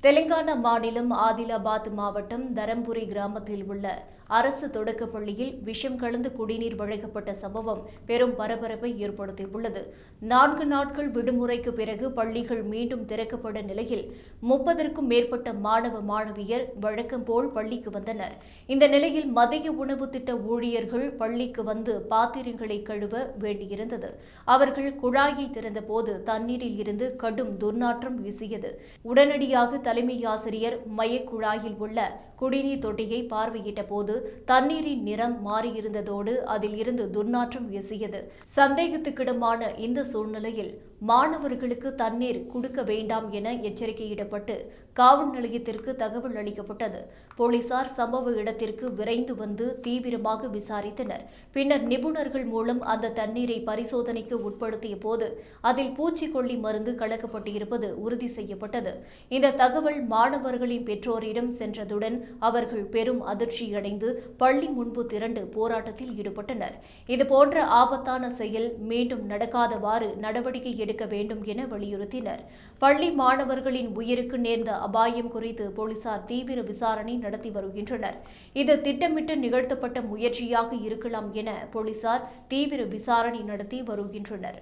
தெலுங்கானா மாநிலம் ஆதிலாபாத் மாவட்டம் தரம்புரி கிராமத்தில் உள்ள அரசு தொடக்கப் பள்ளியில் விஷம் கலந்து குடிநீர் வழங்கப்பட்ட சம்பவம் பெரும் பரபரப்பை ஏற்படுத்தியுள்ளது. 4 நாட்கள் விடுமுறைக்கு பிறகு பள்ளிகள் மீண்டும் திறக்கப்பட்ட நிலையில் 30க்கும் மேற்பட்ட மாணவ மாணவியர் வழக்கம் போல் பள்ளிக்கு வந்தனர். இந்த நிலையில் மதிய உணவு திட்ட ஊழியர்கள் பள்ளிக்கு வந்து பாத்திரங்களை கழுவ வேண்டியிருந்தது. அவர்கள் குழாயை திறந்தபோது தண்ணீரில் இருந்து கடும் துர்நாற்றம் வீசியது. உடனடியாக தலைமை ஆசிரியர் மையக்குழாயில் உள்ள குடிநீர் தொட்டியை பார்வையிட்ட போது தண்ணீரின் நிறம் மாறியிருந்ததோடு அதில் இருந்து துர்நாற்றம் வீசியது. சந்தேகத்துக்கிடமான இந்த சூழ்நிலையில் மாணவர்களுக்கு தண்ணீர் கொடுக்க வேண்டாம் என எச்சரிக்கையிடப்பட்டு காவல் நிலையத்திற்கு தகவல் அளிக்கப்பட்டது. போலீசார் சம்பவ இடத்திற்கு விரைந்து வந்து தீவிரமாக விசாரித்தனர். பின்னர் நிபுணர்கள் மூலம் அந்த தண்ணீரை பரிசோதனைக்கு உட்படுத்திய போது அதில் பூச்சிக்கொல்லி மருந்து கலக்கப்பட்டிருப்பது உறுதி செய்யப்பட்டது. இந்த தகவல் மாணவர்களின் பெற்றோரிடம் சென்றதுடன் அவர்கள் பெரும் அதிர்ச்சியடைந்து பள்ளி முன்பு திரண்டு போராட்டத்தில் ஈடுபட்டனர். இதுபோன்ற ஆபத்தான செயல் மீண்டும் நடக்காதவாறு நடவடிக்கை எடுக்க வேண்டும் என வலியுறுத்தினர். பள்ளி மாணவர்களின் உயிருக்கு நேர்ந்த அபாயம் குறித்து போலீசார் தீவிர விசாரணை நடத்தி வருகின்றனர். இது திட்டமிட்டு நிகழ்த்தப்பட்ட முயற்சியாக இருக்கலாம் என போலீசார் தீவிர விசாரணை நடத்தி வருகின்றனர்.